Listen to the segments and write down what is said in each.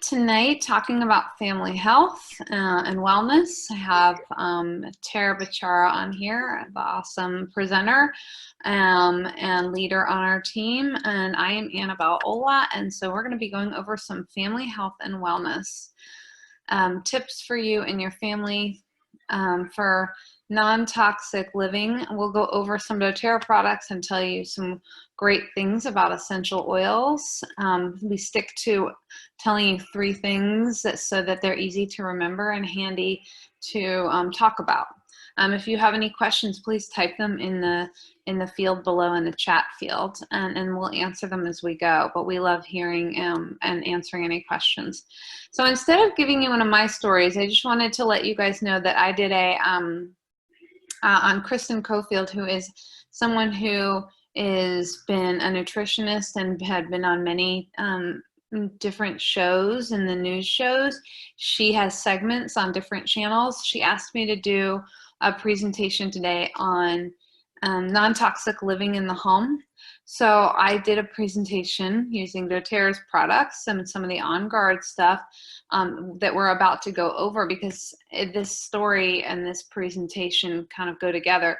tonight talking about family health and wellness. I have Tara Bachara on here, the awesome presenter and leader on our team, and I am Annabelle Ola, and so we're going to be going over some family health and wellness tips for you and your family for non-toxic living. We'll go over some doTERRA products and tell you some great things about essential oils. We stick to telling you 3 things so that they're easy to remember and handy to talk about. If you have any questions, please type them in the field below in the chat field, and we'll answer them as we go. But we love hearing and answering any questions. So instead of giving you one of my stories, I just wanted to let you guys know that I did a on Kristen Cofield, who is someone who has been a nutritionist and had been on many different shows in the news shows. She has segments on different channels. She asked me to do a presentation today on non-toxic living in the home. So I did a presentation using doTERRA's products and some of the On Guard stuff that we're about to go over, because this story and this presentation kind of go together.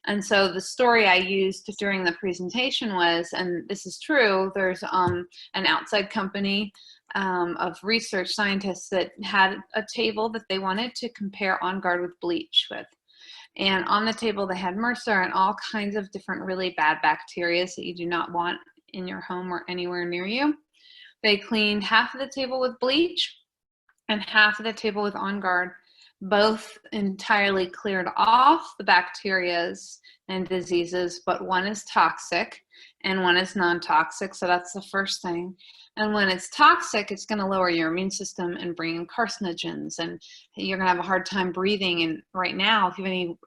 And so the story I used during the presentation was, and this is true, there's an outside company of research scientists that had a table that they wanted to compare On Guard with Bleach with. And on the table they had MRSA and all kinds of different really bad bacteria that you do not want in your home or anywhere near you. They cleaned half of the table with bleach and half of the table with On Guard. Both entirely cleared off the bacterias and diseases, but one is toxic and one is non-toxic. So that's the first thing. And when it's toxic, it's going to lower your immune system and bring in carcinogens, and you're going to have a hard time breathing. And right now,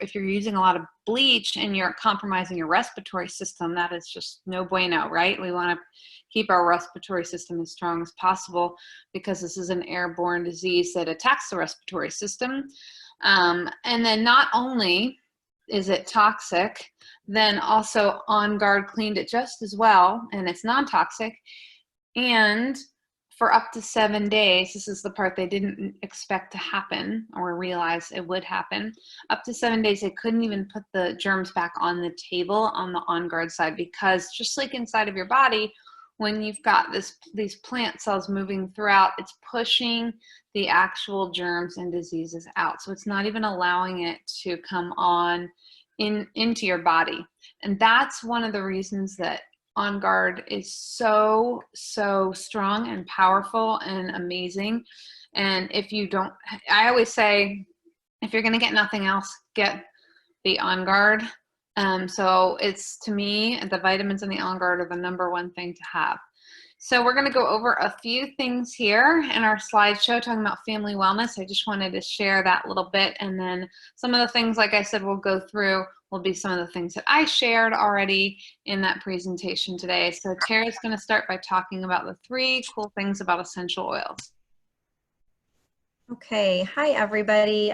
if you're using a lot of bleach and you're compromising your respiratory system, that is just no bueno, right? We want to keep our respiratory system as strong as possible, because this is an airborne disease that attacks the respiratory system. And then not only is it toxic, then also On Guard cleaned it just as well, and it's non-toxic. And for up to 7 days, this is the part they didn't expect to happen or realize it would happen. Up to 7 days, they couldn't even put the germs back on the table on the On Guard side, because just like inside of your body, when you've got these plant cells moving throughout, it's pushing the actual germs and diseases out. So it's not even allowing it to come on into your body. And that's one of the reasons that On Guard is so strong and powerful and amazing. And if you don't, I always say, if you're going to get nothing else, get the On Guard. So it's, to me, the vitamins in the On Guard are the #1 thing to have. So we're going to go over a few things here in our slideshow talking about family wellness. I just wanted to share that little bit, and then some of the things, like I said, we'll go through will be some of the things that I shared already in that presentation today. So Tara's going to start by talking about the 3 cool things about essential oils. Okay, hi everybody.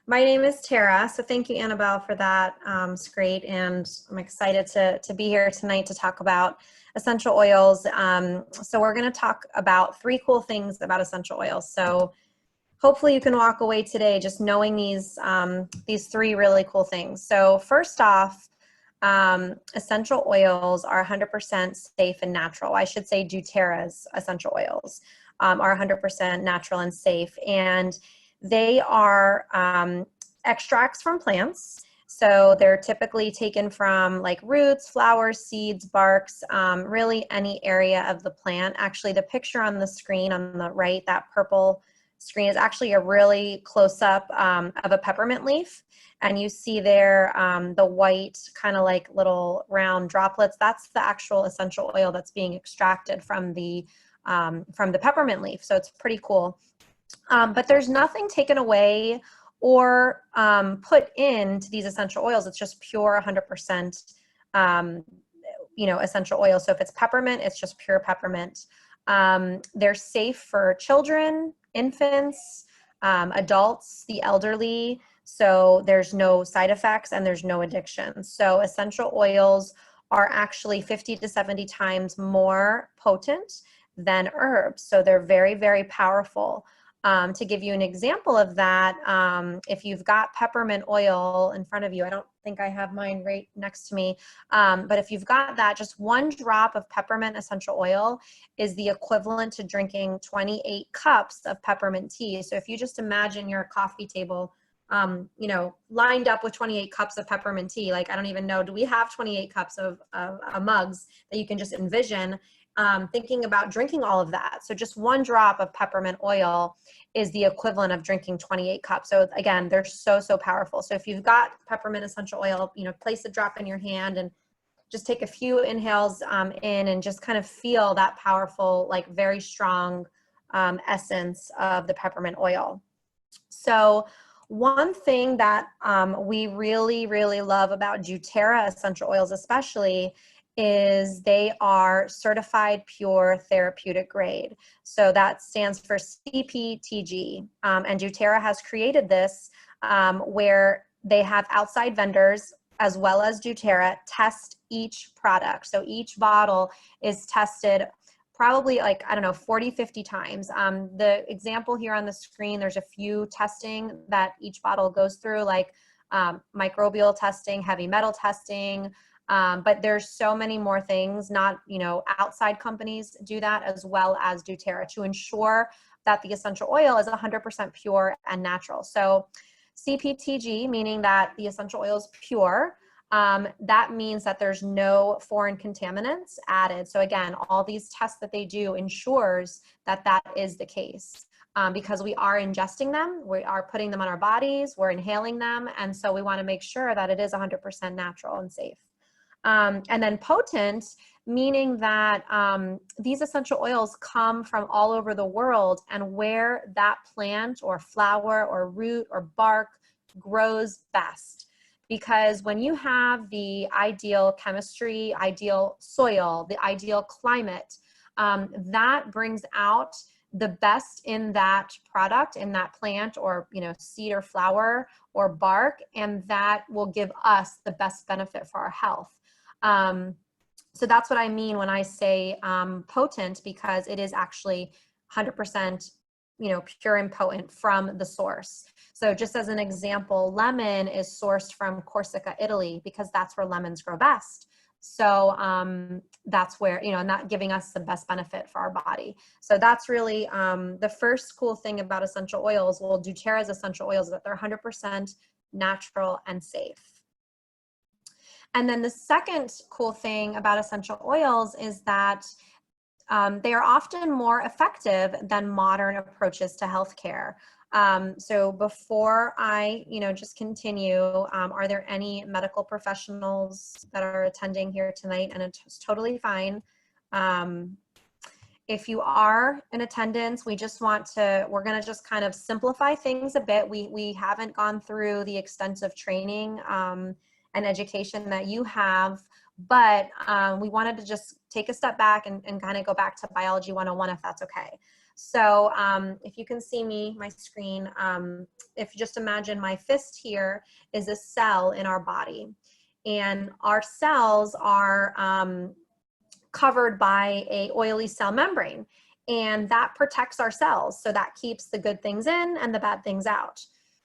My name is Tara, so thank you, Annabelle, for that. It's great, and I'm excited to be here tonight to talk about essential oils. So we're going to talk about 3 cool things about essential oils. So hopefully you can walk away today just knowing these 3 really cool things. So first off, essential oils are 100% safe and natural. I should say doTERRA's essential oils are 100% natural and safe. And they are extracts from plants. So they're typically taken from like roots, flowers, seeds, barks, really any area of the plant. Actually, the picture on the screen on the right, that purple screen, is actually a really close-up of a peppermint leaf. And you see there the white kind of like little round droplets. That's the actual essential oil that's being extracted from the peppermint leaf. So it's pretty cool. But there's nothing taken away or put into these essential oils. It's just pure 100%, essential oil. So if it's peppermint, it's just pure peppermint. They're safe for children, infants, adults, the elderly. So there's no side effects and there's no addiction. So essential oils are actually 50 to 70 times more potent than herbs. So they're very, very powerful. To give you an example of that, if you've got peppermint oil in front of you, I don't think I have mine right next to me, but if you've got that, just 1 drop of peppermint essential oil is the equivalent to drinking 28 cups of peppermint tea. So if you just imagine your coffee table, you know, lined up with 28 cups of peppermint tea, like, I don't even know, do we have 28 cups of mugs that you can just envision? Thinking about drinking all of that. So just 1 drop of peppermint oil is the equivalent of drinking 28 cups. So again, they're so, so powerful. So if you've got peppermint essential oil, you know, place a drop in your hand and just take a few inhales in and just kind of feel that powerful, like very strong essence of the peppermint oil. So one thing that we really, really love about doTERRA essential oils especially is they are certified pure therapeutic grade. So that stands for CPTG. And doTERRA has created this where they have outside vendors as well as doTERRA test each product. So each bottle is tested probably, like, I don't know, 40, 50 times. The example here on the screen, there's a few testing that each bottle goes through, like microbial testing, heavy metal testing, but there's so many more things. Not, you know, outside companies do that as well as doTERRA to ensure that the essential oil is 100% pure and natural. So CPTG, meaning that the essential oil is pure. That means that there's no foreign contaminants added. So again, all these tests that they do ensures that that is the case. Because we are ingesting them, we are putting them on our bodies, we're inhaling them, and so we want to make sure that it is 100% natural and safe. And then potent, meaning that these essential oils come from all over the world, and where that plant or flower or root or bark grows best. Because when you have the ideal chemistry, ideal soil, the ideal climate, that brings out the best in that product, in that plant or, you know, seed or flower or bark, and that will give us the best benefit for our health. So that's what I mean when I say potent, because it is actually 100%, you know, pure and potent from the source. So just as an example, lemon is sourced from Corsica, Italy, because that's where lemons grow best. So that's where, you know, and that giving us the best benefit for our body. So that's really the first cool thing about essential oils. Well, doTERRA's essential oils is that they're 100% natural and safe. And then the second cool thing about essential oils is that they are often more effective than modern approaches to healthcare. So before I, you know, just continue, are there any medical professionals that are attending here tonight? And it's totally fine. If you are in attendance, we just want to, we're going to just kind of simplify things a bit. We haven't gone through the extensive training and education that you have, but we wanted to just take a step back and kind of go back to Biology 101, if that's okay. So if you can see me, my screen, if you just imagine my fist here is a cell in our body. And our cells are covered by a oily cell membrane. And that protects our cells. So that keeps the good things in and the bad things out.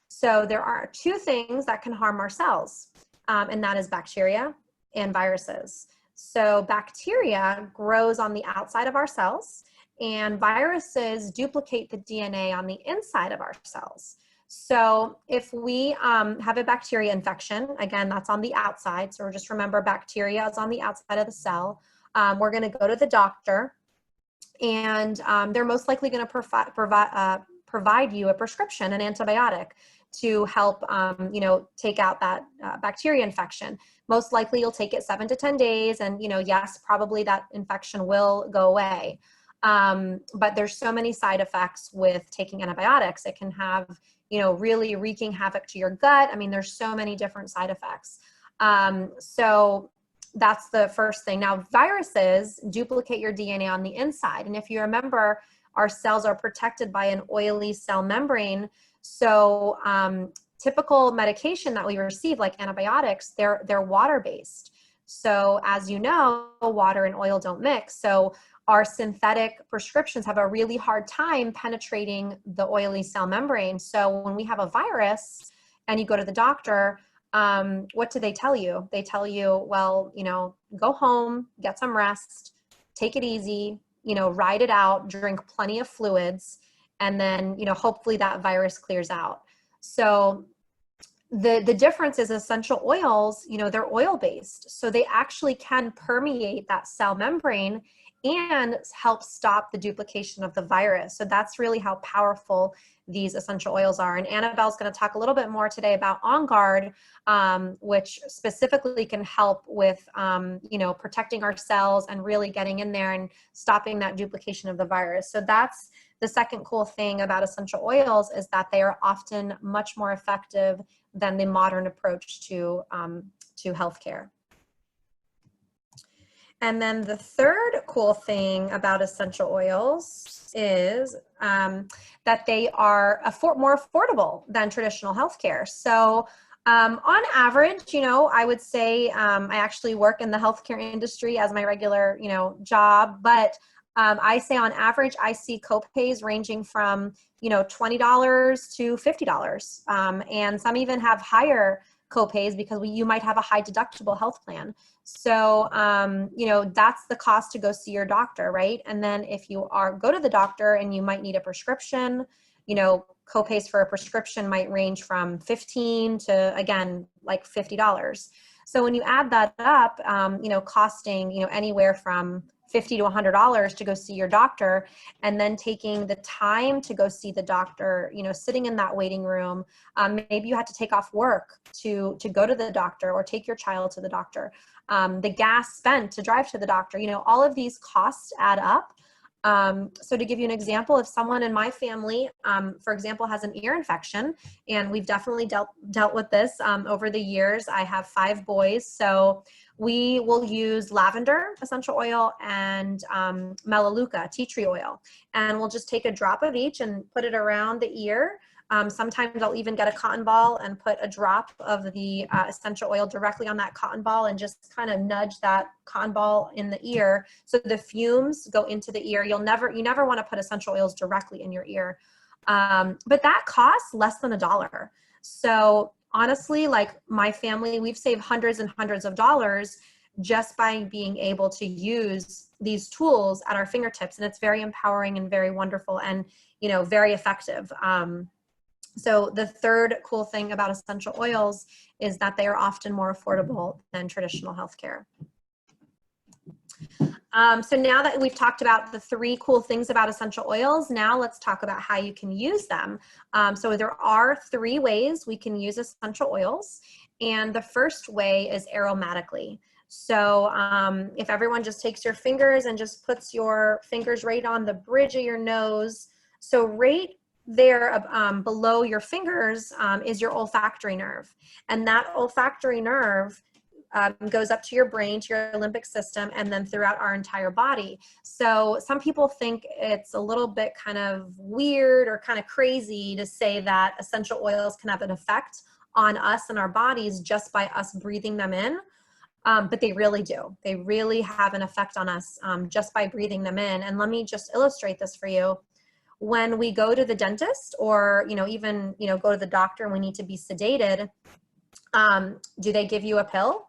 So there are 2 things that can harm our cells. And that is bacteria and viruses. So bacteria grows on the outside of our cells, and viruses duplicate the DNA on the inside of our cells. So if we have a bacteria infection, again, that's on the outside. So just remember, bacteria is on the outside of the cell. We're going to go to the doctor, and they're most likely going to provide you a prescription, an antibiotic, to help, you know, take out that bacteria infection. Most likely you'll take it 7 to 10 days, and, you know, yes, probably that infection will go away. But there's so many side effects with taking antibiotics. It can have, you know, really wreaking havoc to your gut. I mean, there's so many different side effects. So that's the first thing. Now, viruses duplicate your DNA on the inside. And if you remember, our cells are protected by an oily cell membrane. So typical medication that we receive, like antibiotics, they're water-based. So as you know, water and oil don't mix. So our synthetic prescriptions have a really hard time penetrating the oily cell membrane. So when we have a virus and you go to the doctor, what do they tell you? They tell you, well, go home, get some rest, take it easy, ride it out, drink plenty of fluids, and then, hopefully that virus clears out. So the difference is essential oils, they're oil-based. So they actually can permeate that cell membrane and help stop the duplication of the virus. So that's really how powerful these essential oils are. And Annabelle's going to talk a little bit more today about On Guard, which specifically can help with, protecting our cells and really getting in there and stopping that duplication of the virus. So that's the second cool thing about essential oils, is that they are often much more effective than the modern approach to healthcare. And then the third cool thing about essential oils is that they are more affordable than traditional healthcare. So on average, I would say I actually work in the healthcare industry as my regular, job, but I say on average, I see copays ranging from, $20 to $50. And some even have higher copays because you might have a high deductible health plan. So, that's the cost to go see your doctor, right? And then if you go to the doctor and you might need a prescription, copays for a prescription might range from $15 to, again, like $50. So when you add that up, costing, anywhere from $50 to $100 to go see your doctor, and then taking the time to go see the doctor, sitting in that waiting room. Maybe you had to take off work to go to the doctor or take your child to the doctor. The gas spent to drive to the doctor, all of these costs add up. So to give you an example, if someone in my family, for example, has an ear infection, and we've definitely dealt with this over the years. I have 5 boys, so we will use lavender essential oil and melaleuca, tea tree oil, and we'll just take a drop of each and put it around the ear. Sometimes I'll even get a cotton ball and put a drop of the essential oil directly on that cotton ball and just kind of nudge that cotton ball in the ear so the fumes go into the ear. You never want to put essential oils directly in your ear. But that costs less than $1. So honestly, like my family, we've saved hundreds and hundreds of dollars just by being able to use these tools at our fingertips. And it's very empowering and very wonderful and, very effective. So the third cool thing about essential oils is that they are often more affordable than traditional healthcare. So now that we've talked about the 3 cool things about essential oils, now let's talk about how you can use them. So there are 3 ways we can use essential oils. And the first way is aromatically. So if everyone just takes your fingers and just puts your fingers right on the bridge of your nose, so right there below your fingers is your olfactory nerve. And that olfactory nerve goes up to your brain, to your limbic system, and then throughout our entire body. So some people think it's a little bit kind of weird or kind of crazy to say that essential oils can have an effect on us and our bodies just by us breathing them in. But they really do. They really have an effect on us just by breathing them in. And let me just illustrate this for you. When we go to the dentist or, even, go to the doctor and we need to be sedated, do they give you a pill?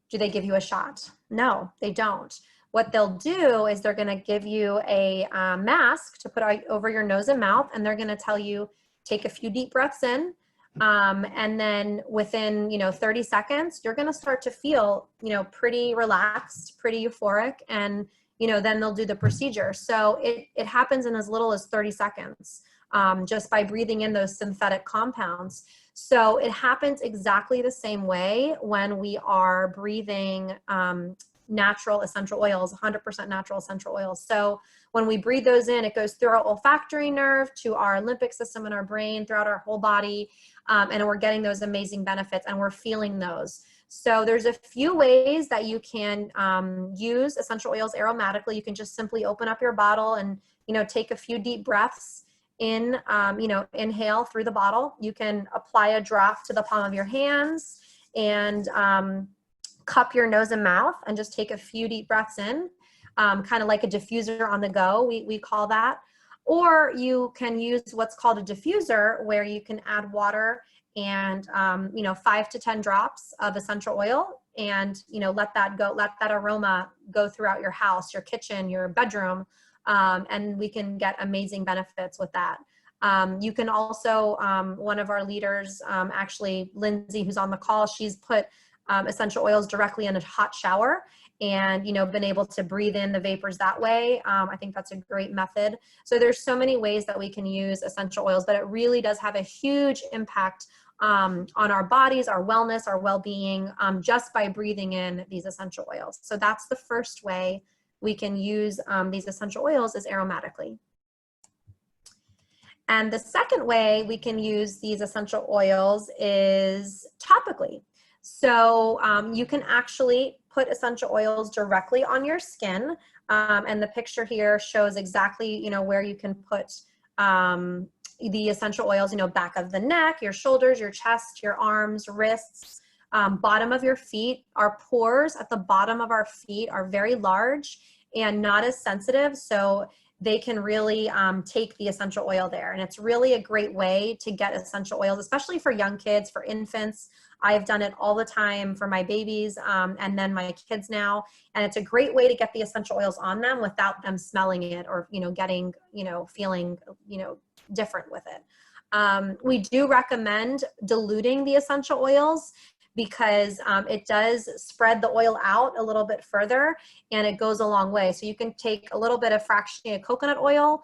Do they give you a shot? No, they don't. What they'll do is they're going to give you a mask to put over your nose and mouth, and they're going to tell you, take a few deep breaths in, and then within, 30 seconds, you're going to start to feel, pretty relaxed, pretty euphoric, and then they'll do the procedure. So it happens in as little as 30 seconds just by breathing in those synthetic compounds. So it happens exactly the same way when we are breathing natural essential oils, 100% natural essential oils. So when we breathe those in, it goes through our olfactory nerve to our limbic system in our brain, throughout our whole body, and we're getting those amazing benefits and we're feeling those. So there's a few ways that you can use essential oils aromatically. You can just simply open up your bottle and, take a few deep breaths in, inhale through the bottle. You can apply a drop to the palm of your hands and cup your nose and mouth and just take a few deep breaths in. kind of like a diffuser on the go, we call that. Or you can use what's called a diffuser, where you can add water and 5 to 10 drops of essential oil, and let that aroma go throughout your house, your kitchen, your bedroom, and we can get amazing benefits with that. You can also, one of our leaders, actually Lindsay, who's on the call, she's put essential oils directly in a hot shower and been able to breathe in the vapors that way. I think that's a great method. So there's so many ways that we can use essential oils, but it really does have a huge impact on our bodies, our wellness, our well-being, just by breathing in these essential oils. So that's the first way we can use these essential oils, is aromatically. And the second way we can use these essential oils is topically. So you can actually put essential oils directly on your skin. And the picture here shows exactly, where you can put the essential oils, back of the neck, your shoulders, your chest, your arms, wrists, bottom of your feet. Our pores at the bottom of our feet are very large and not as sensitive, so they can really take the essential oil there. And it's really a great way to get essential oils, especially for young kids, for infants. I've done it all the time for my babies and then my kids now. And it's a great way to get the essential oils on them without them smelling it or, getting, feeling, different with it. We do recommend diluting the essential oils, because it does spread the oil out a little bit further, and it goes a long way. So you can take a little bit of fractionated coconut oil.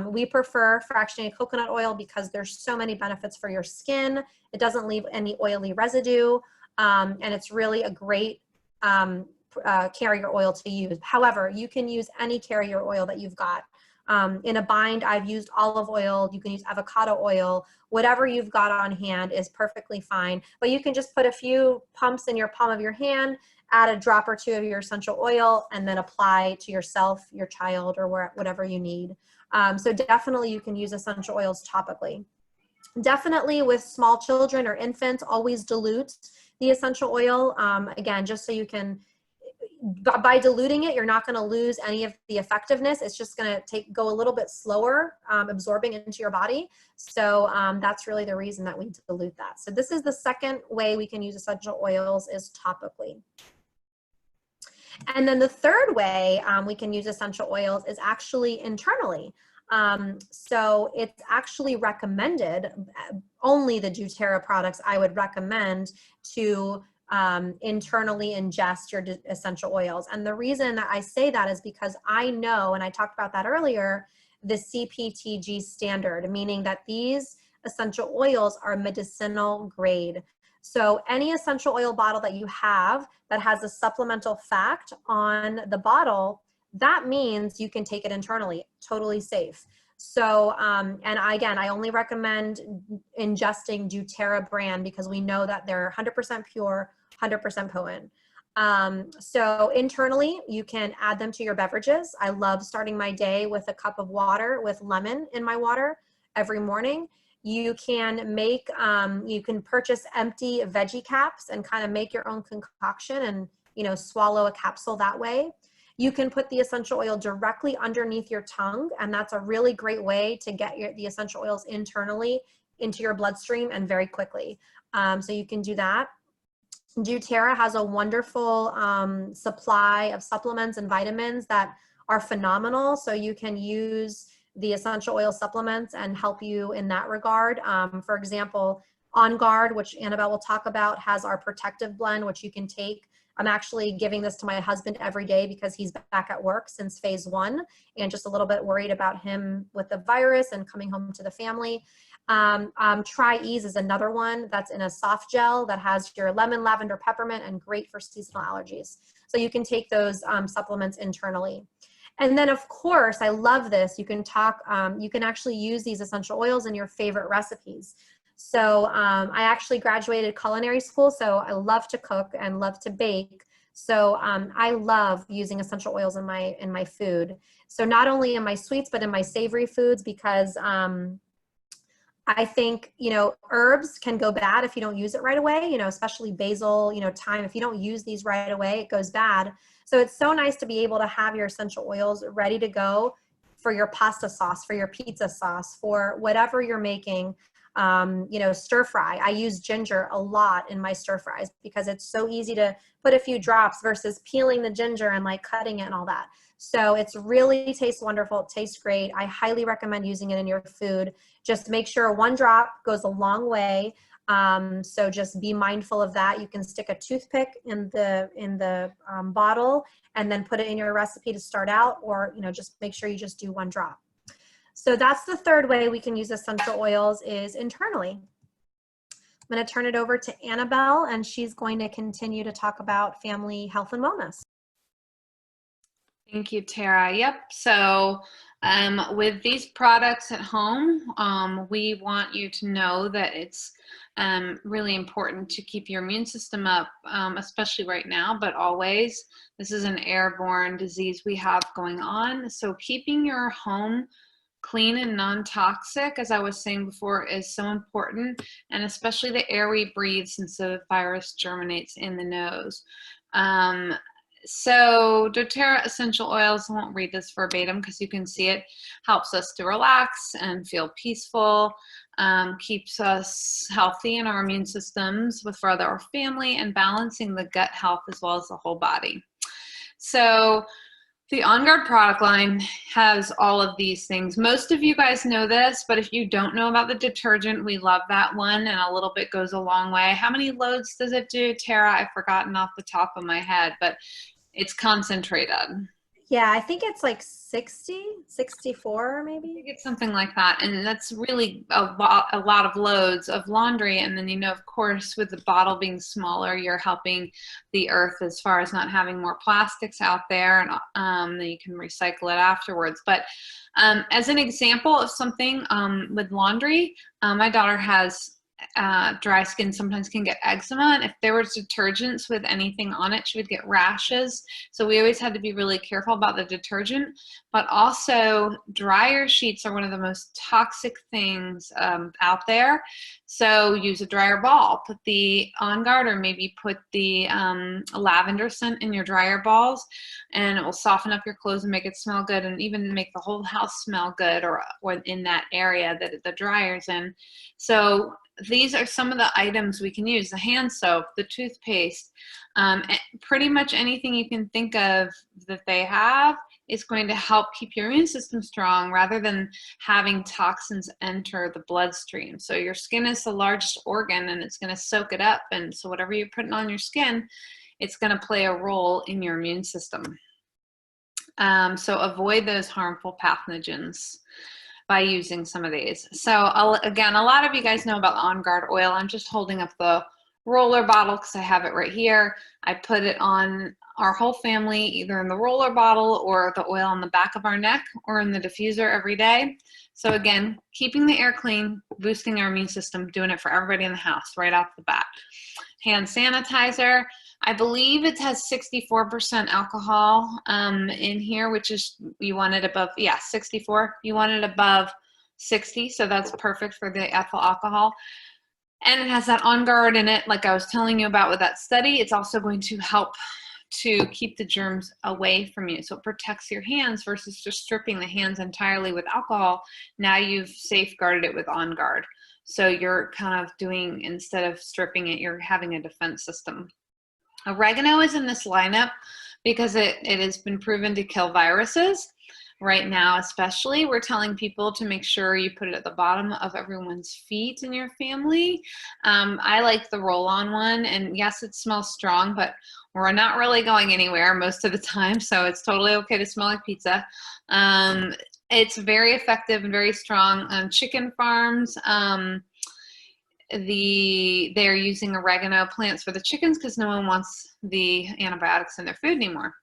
We prefer fractionated coconut oil because there's so many benefits for your skin. It doesn't leave any oily residue, and it's really a great carrier oil to use. However, you can use any carrier oil that you've got. In a bind, I've used olive oil. You can use avocado oil. Whatever you've got on hand is perfectly fine. But you can just put a few pumps in your palm of your hand, add a drop or two of your essential oil, and then apply to yourself, your child, or whatever you need. So definitely you can use essential oils topically. Definitely with small children or infants, always dilute the essential oil. Again, just so you can, by diluting it, you're not going to lose any of the effectiveness. It's just going to go a little bit slower, absorbing into your body. So that's really the reason that we dilute that. So this is the second way we can use essential oils, is topically. And then the third way we can use essential oils is actually internally. So it's actually recommended, only the doTERRA products I would recommend to internally ingest your essential oils. And the reason that I say that is because I know, and I talked about that earlier, the CPTG standard, meaning that these essential oils are medicinal grade. So any essential oil bottle that you have that has a supplemental fact on the bottle, that means you can take it internally, totally safe. So, and again, I only recommend ingesting doTERRA brand because we know that they're 100% pure, 100% potent. So internally, you can add them to your beverages. I love starting my day with a cup of water with lemon in my water every morning. You can make, you can purchase empty veggie caps and kind of make your own concoction and, swallow a capsule that way. You can put the essential oil directly underneath your tongue, and that's a really great way to get the essential oils internally into your bloodstream and very quickly. So you can do that. doTERRA has a wonderful supply of supplements and vitamins that are phenomenal. So you can use the essential oil supplements and help you in that regard. For example, On Guard, which Annabelle will talk about, has our protective blend, which you can take. I'm actually giving this to my husband every day because he's back at work since phase 1 and just a little bit worried about him with the virus and coming home to the family. Tri-Ease is another one that's in a soft gel that has your lemon, lavender, peppermint, and great for seasonal allergies. So you can take those supplements internally. And then of course, I love this. You can actually use these essential oils in your favorite recipes. So I actually graduated culinary school, so I love to cook and love to bake. So I love using essential oils in my food. So not only in my sweets, but in my savory foods, because I think, herbs can go bad if you don't use it right away, especially basil, thyme. If you don't use these right away, it goes bad. So it's so nice to be able to have your essential oils ready to go for your pasta sauce, for your pizza sauce, for whatever you're making. You know, stir fry. I use ginger a lot in my stir fries because it's so easy to put a few drops versus peeling the ginger and like cutting it and all that. So it's really tastes wonderful. It tastes great. I highly recommend using it in your food. Just make sure 1 drop goes a long way. So just be mindful of that. You can stick a toothpick in the bottle and then put it in your recipe to start out, or, you know, just make sure you just do 1 drop. So that's the third way we can use essential oils, is internally. I'm going to turn it over to Annabelle, and she's going to continue to talk about family health and wellness. Thank you, Tara. Yep. So with these products at home, we want you to know that it's really important to keep your immune system up, especially right now, but always. This is an airborne disease we have going on. So keeping your home clean and non-toxic, as I was saying before, is so important, and especially the air we breathe, since the virus germinates in the nose. So doTERRA essential oils, I won't read this verbatim because you can see it, helps us to relax and feel peaceful, keeps us healthy in our immune systems for our family, and balancing the gut health as well as the whole body. So the On Guard product line has all of these things. Most of you guys know this, but if you don't know about the detergent, we love that one, and a little bit goes a long way. How many loads does it do, Tara? I've forgotten off the top of my head, but it's concentrated. Yeah, I think it's like 60, 64 I maybe. think it's something like that, and that's really a lot of loads of laundry. And then, you know, of course, with the bottle being smaller, you're helping the earth as far as not having more plastics out there, and then you can recycle it afterwards. But as an example of something with laundry, my daughter has dry skin, sometimes can get eczema, and if there was detergents with anything on it, she would get rashes. So we always had to be really careful about the detergent. But also, dryer sheets are one of the most toxic things out there. So use a dryer ball, put the On Guard, or maybe put the lavender scent in your dryer balls, and it will soften up your clothes and make it smell good, and even make the whole house smell good, or in that area that the dryer's in. So these are some of the items we can use: the hand soap, the toothpaste, pretty much anything you can think of that they have is going to help keep your immune system strong, rather than having toxins enter the bloodstream. So your skin is the largest organ, and it's going to soak it up. And so whatever you're putting on your skin, it's going to play a role in your immune system. So avoid those harmful pathogens by using some of these. So again, a lot of you guys know about the On Guard oil. I'm just holding up the roller bottle because I have it right here. I put it on our whole family, either in the roller bottle or the oil on the back of our neck or in the diffuser every day. So again, keeping the air clean, boosting our immune system, doing it for everybody in the house right off the bat. Hand sanitizer. I believe it has 64% alcohol in here, which is, you want it above, 64. You want it above 60, so that's perfect for the ethyl alcohol. And it has that On Guard in it, like I was telling you about with that study. It's also going to help to keep the germs away from you. So it protects your hands versus just stripping the hands entirely with alcohol. Now you've safeguarded it with On Guard. So you're kind of doing, instead of stripping it, you're having a defense system. Oregano is in this lineup because it has been proven to kill viruses. Right now, especially, we're telling people to make sure you put it at the bottom of everyone's feet in your family. I like the roll-on one, and yes, it smells strong, but we're not really going anywhere most of the time, so it's totally okay to smell like pizza. It's very effective and very strong on chicken farms. They're using oregano plants for the chickens because no one wants the antibiotics in their food anymore.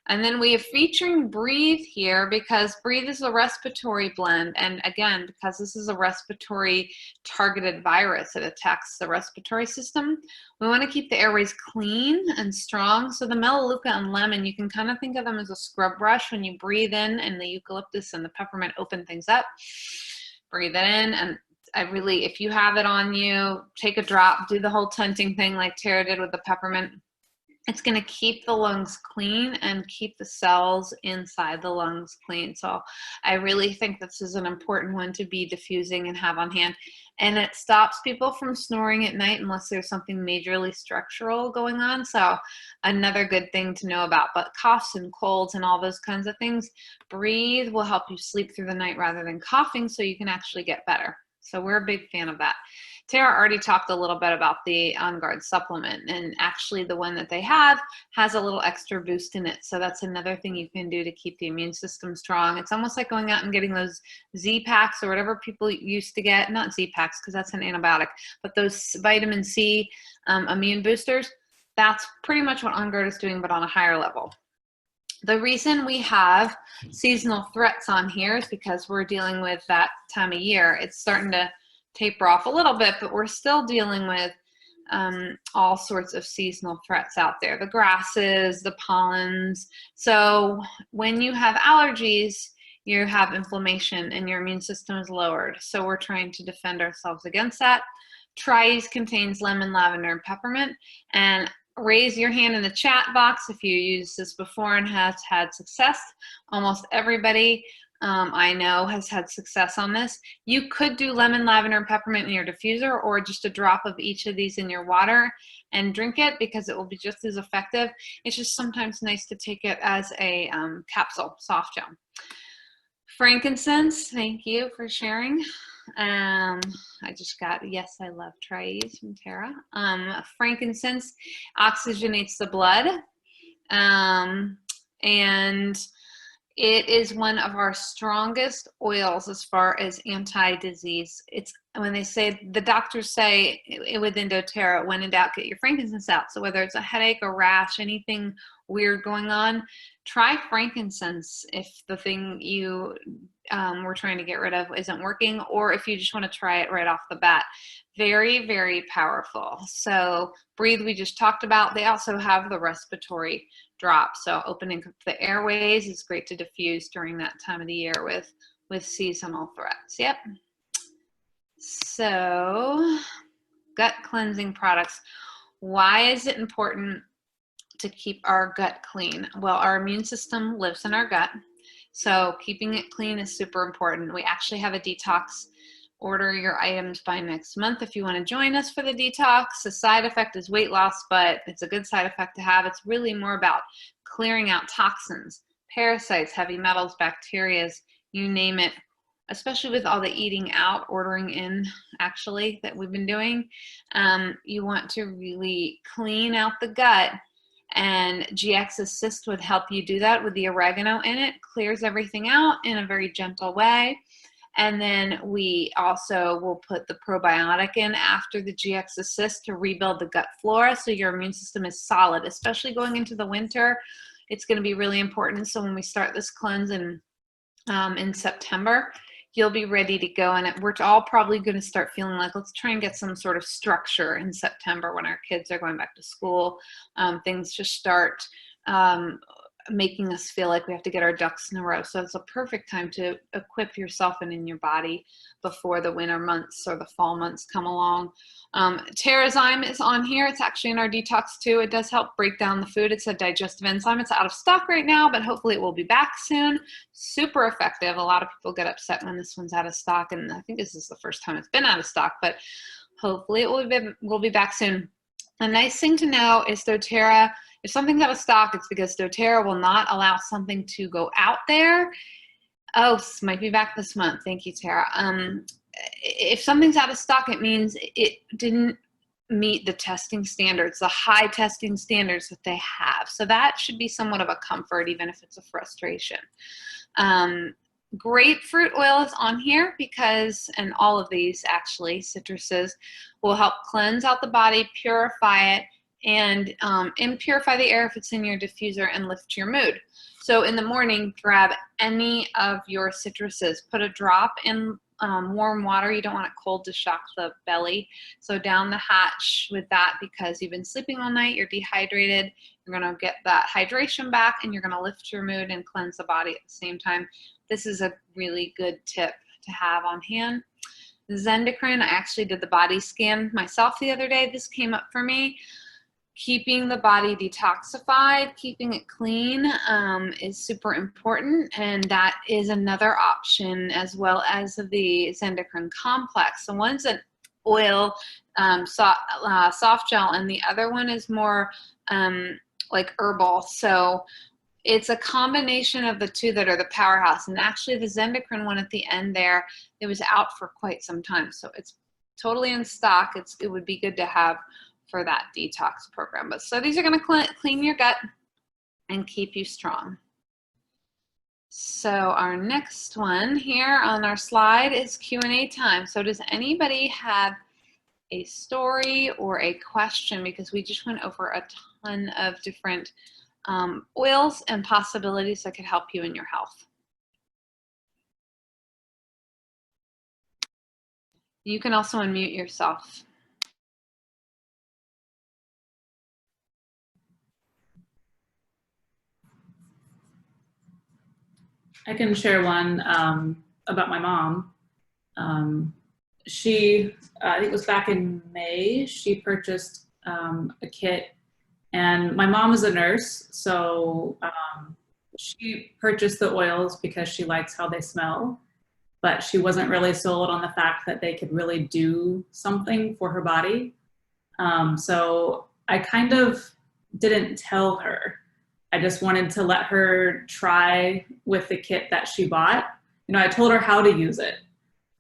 And then we have featuring Breathe here because Breathe is a respiratory blend. And again, because this is a respiratory targeted virus that attacks the respiratory system, we want to keep the airways clean and strong. So the melaleuca and lemon, you can kind of think of them as a scrub brush. When you breathe in, and the eucalyptus and the peppermint open things up, breathe it in. And if you have it on you, take a drop, do the whole tenting thing like Tara did with the peppermint. It's going to keep the lungs clean and keep the cells inside the lungs clean. So I really think this is an important one to be diffusing and have on hand. And it stops people from snoring at night unless there's something majorly structural going on. So another good thing to know about, but coughs and colds and all those kinds of things, Breathe will help you sleep through the night rather than coughing, so you can actually get better. So we're a big fan of that. Tara already talked a little bit about the On Guard supplement, and actually the one that they have has a little extra boost in it. So that's another thing you can do to keep the immune system strong. It's almost like going out and getting those Z-Packs or whatever people used to get, not Z-Packs because that's an antibiotic, but those vitamin C immune boosters. That's pretty much what On Guard is doing, but on a higher level. The reason we have seasonal threats on here is because we're dealing with that time of year. It's starting to taper off a little bit, but we're still dealing with all sorts of seasonal threats out there. The grasses, the pollens. So when you have allergies, you have inflammation and your immune system is lowered. So we're trying to defend ourselves against that. Tri-Ease contains lemon, lavender, and peppermint. And raise your hand in the chat box if you used this before and has had success. Almost everybody I know has had success on this. You could do lemon, lavender, and peppermint in your diffuser, or just a drop of each of these in your water and drink it, because it will be just as effective. It's just sometimes nice to take it as a capsule, soft gel. Frankincense, thank you for sharing. I just got, yes, I love Tri-Ease from Tara. Frankincense oxygenates the blood, and it is one of our strongest oils as far as anti-disease. It's when they say, the doctors say within doTERRA, when in doubt, get your frankincense out. So whether it's a headache, a rash, anything weird going on, try frankincense if the thing you were trying to get rid of isn't working, or if you just want to try it right off the bat. Very, very powerful. So Breathe, we just talked about. They also have the respiratory drop. So opening up the airways is great to diffuse during that time of the year with seasonal threats. Yep. So gut cleansing products. Why is it important to keep our gut clean? Well, our immune system lives in our gut. So keeping it clean is super important. We actually have a detox. Order your items by next month if you want to join us for the detox. The side effect is weight loss, but it's a good side effect to have. It's really more about clearing out toxins, parasites, heavy metals, bacteria, you name it, especially with all the eating out, ordering in actually that we've been doing. You want to really clean out the gut. And GX Assist would help you do that with the oregano in it. Clears everything out in a very gentle way. And then we also will put the probiotic in after the GX Assist to rebuild the gut flora so your immune system is solid, especially going into the winter. It's going to be really important. So when we start this cleanse in September, you'll be ready to go. And we're all probably going to start feeling like, let's try and get some sort of structure in September when our kids are going back to school. Things just start making us feel like we have to get our ducks in a row. So it's a perfect time to equip yourself and in your body before the winter months or the fall months come along. Terrazyme is on here. It's actually in our detox too. It does help break down the food. It's a digestive enzyme. It's out of stock right now, but hopefully it will be back soon. Super effective. A lot of people get upset when this one's out of stock, and I think this is the first time it's been out of stock, but hopefully it will be back soon. A nice thing to know is doTERRA, if something's out of stock, it's because doTERRA will not allow something to go out there. Oh, this might be back this month. Thank you, Tara. If something's out of stock, it means it didn't meet the testing standards, the high testing standards that they have. So that should be somewhat of a comfort, even if it's a frustration. Grapefruit oil is on here because, and all of these actually, citruses, will help cleanse out the body, purify it, and purify the air if it's in your diffuser, and lift your mood. So in the morning, grab any of your citruses, put a drop in warm water. You don't want it cold to shock the belly. So down the hatch with that, because you've been sleeping all night, you're dehydrated, you're going to get that hydration back, and you're going to lift your mood and cleanse the body at the same time. This is a really good tip to have on hand. Zendocrine, I actually did the body scan myself the other day. This came up for me. keeping the body detoxified, keeping it clean is super important, and that is another option, as well as the Zendocrine complex. So one's an oil, soft gel, and the other one is more like herbal. So it's a combination of the two that are the powerhouse. And actually the Zendocrine one at the end there, it was out for quite some time. So it's totally in stock. It would be good to have for that detox program. But so these are going to clean your gut and keep you strong. So our next one here on our slide is Q&A time. So does anybody have a story or a question? Because we just went over a ton of different oils and possibilities that could help you in your health. You can also unmute yourself. I can share one about my mom. She, I think it was back in May, she purchased a kit, and my mom is a nurse, so she purchased the oils because she likes how they smell, but she wasn't really sold on the fact that they could really do something for her body. So I kind of didn't tell her. I just wanted to let her try with the kit that she bought. You know, I told her how to use it,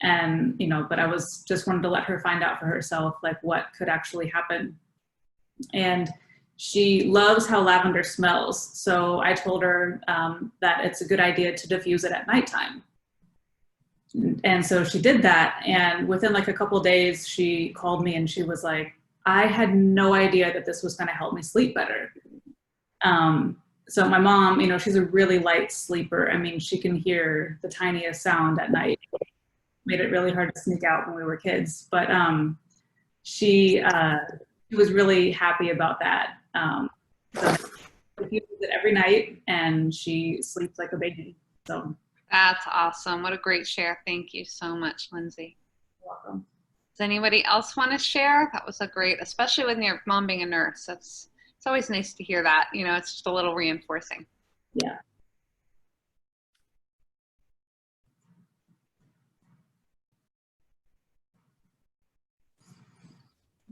and, you know, but I was just wanted to let her find out for herself, like, what could actually happen. And she loves how lavender smells. So I told her that it's a good idea to diffuse it at nighttime. And so she did that. And within like a couple of days, she called me and she was like, I had no idea that this was going to help me sleep better. So my mom, you know, she's a really light sleeper. I mean, she can hear the tiniest sound at night. Made it really hard to sneak out when we were kids. But she was really happy about that. So she uses it every night and she sleeps like a baby. So that's awesome. What a great share. Thank you so much, Lindsay. You're welcome. Does anybody else want to share? That was a great, especially with your mom being a nurse. It's always nice to hear that. You know, it's just a little reinforcing. Yeah.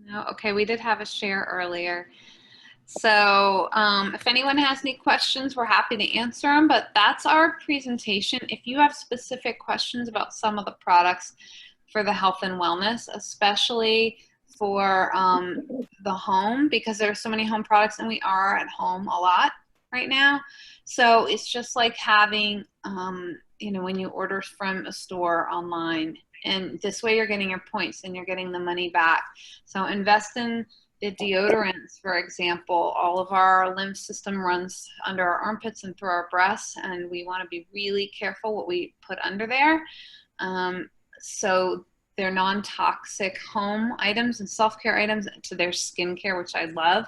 No, okay, we did have a share earlier. So if anyone has any questions, we're happy to answer them, but that's our presentation. If you have specific questions about some of the products for the health and wellness, especially for the home, because there are so many home products and we are at home a lot right now. So it's just like having, you know, when you order from a store online, and this way you're getting your points and you're getting the money back. So invest in the deodorants, for example. All of our lymph system runs under our armpits and through our breasts, and we want to be really careful what we put under there. So they're non-toxic home items and self-care items to their skincare, which I love,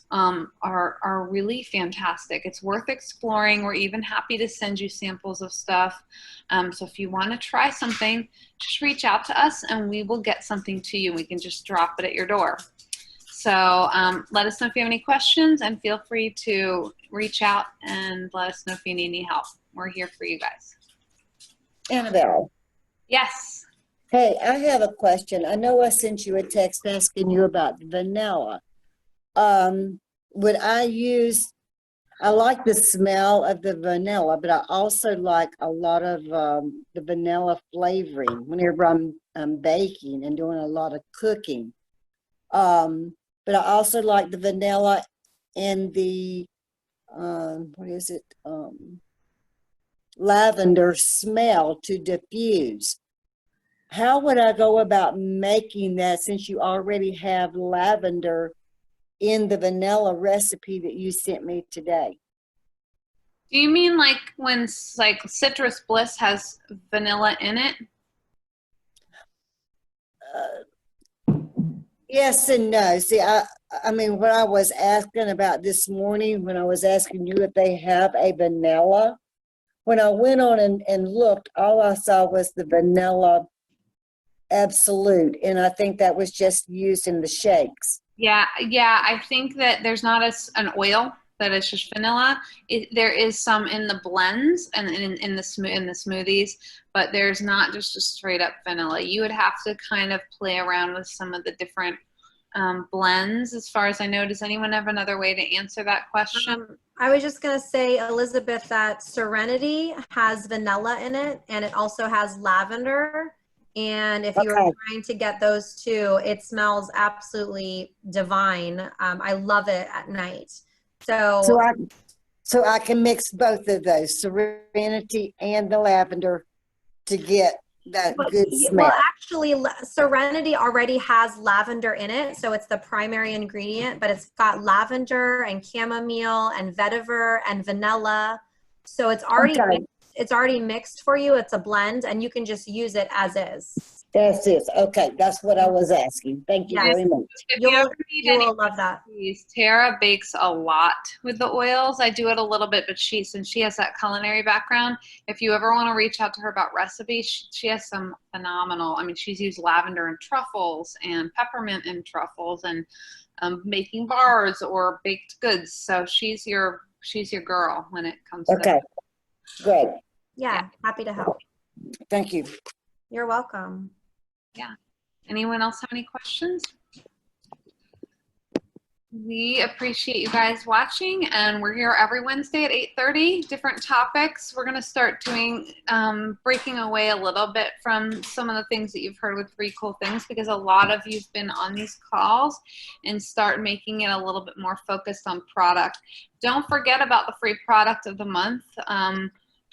are really fantastic. It's worth exploring. We're even happy to send you samples of stuff. So if you want to try something, just reach out to us and we will get something to you. We can just drop it at your door. So let us know if you have any questions, and feel free to reach out and let us know if you need any help. We're here for you guys. Annabelle. Yes. Hey, I have a question. I know I sent you a text asking you about vanilla. Would I use, I like the smell of the vanilla, but I also like a lot of the vanilla flavoring whenever I'm baking and doing a lot of cooking. But I also like the vanilla and the, what is it? Lavender smell to diffuse. How would I go about making that, since you already have lavender in the vanilla recipe that you sent me today? Do you mean like when like Citrus Bliss has vanilla in it? Yes and no. See, I mean, what I was asking about this morning, when I was asking you if they have a vanilla, when I went on and looked, all I saw was the vanilla Absolute, and I think that was just used in the shakes. Yeah, yeah. I think that there's not an oil that is just vanilla. There is some in the blends and in the smoothies, but there's not just a straight up vanilla. You would have to kind of play around with some of the different blends. As far as I know, does anyone have another way to answer that question? I was just going to say, Elizabeth, that Serenity has vanilla in it, and it also has lavender. And if you're Okay. trying to get those two, it smells absolutely divine. I love it at night. So I can mix both of those, Serenity and the lavender, to get that good smell. Well, actually, Serenity already has lavender in it, so it's the primary ingredient, but it's got lavender and chamomile and vetiver and vanilla. So it's already Okay. mixed, it's already mixed for you. It's a blend, and you can just use it as is. That's it. Okay, that's what I was asking. Thank you Yes. very much. If you ever need You any will love that. recipes, Tara bakes a lot with the oils. I do it a little bit, but since she has that culinary background, if you ever want to reach out to her about recipes, she has some phenomenal. I mean, she's used lavender in truffles and peppermint in truffles and making bars or baked goods. So she's your girl when it comes to Okay, great. Yeah, happy to help. Thank you. You're welcome. Anyone else have any questions? We appreciate you guys watching, and we're here every Wednesday at 8:30. Different topics. We're going to start doing breaking away a little bit from some of the things that you've heard with Free Cool Things, because a lot of you've been on these calls, and start making it a little bit more focused on product. Don't forget about the free product of the month.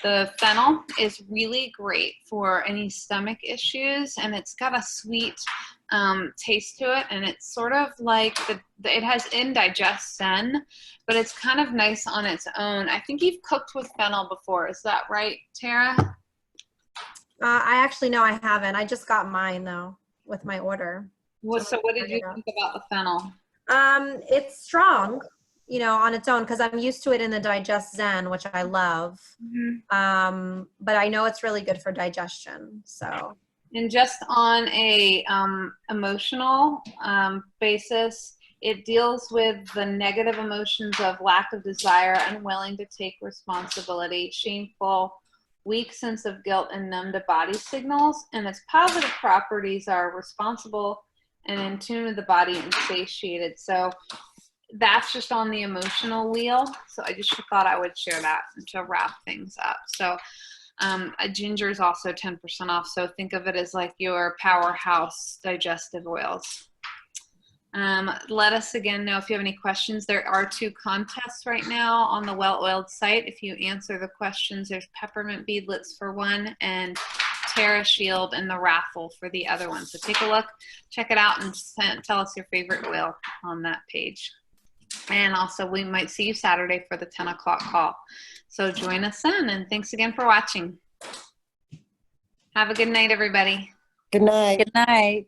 The fennel is really great for any stomach issues, and it's got a sweet taste to it, and it's sort of like it has indigest zen, but it's kind of nice on its own. I think you've cooked with fennel before. Is that right, Tara? I actually know I haven't. I just got mine though with my order. So what did you think about the fennel? It's strong, you know, on its own, because I'm used to it in the Digest Zen, which I love. But I know it's really good for digestion. So. And just on a emotional basis, it deals with the negative emotions of lack of desire, unwilling to take responsibility, shameful, weak sense of guilt, and numb to body signals. And its positive properties are responsible and in tune with the body and satiated. So that's just on the emotional wheel. So I just thought I would share that to wrap things up. So a ginger is also 10% off. So think of it as like your powerhouse digestive oils. Let us again know if you have any questions. There are 2 contests right now on the Well Oiled site. If you answer the questions, there's peppermint beadlets for one and Terra Shield and the raffle for the other one. So take a look, check it out, and tell us your favorite oil on that page. And also, we might see you Saturday for the 10 o'clock call. So join us then, and thanks again for watching. Have a good night, everybody. Good night. Good night.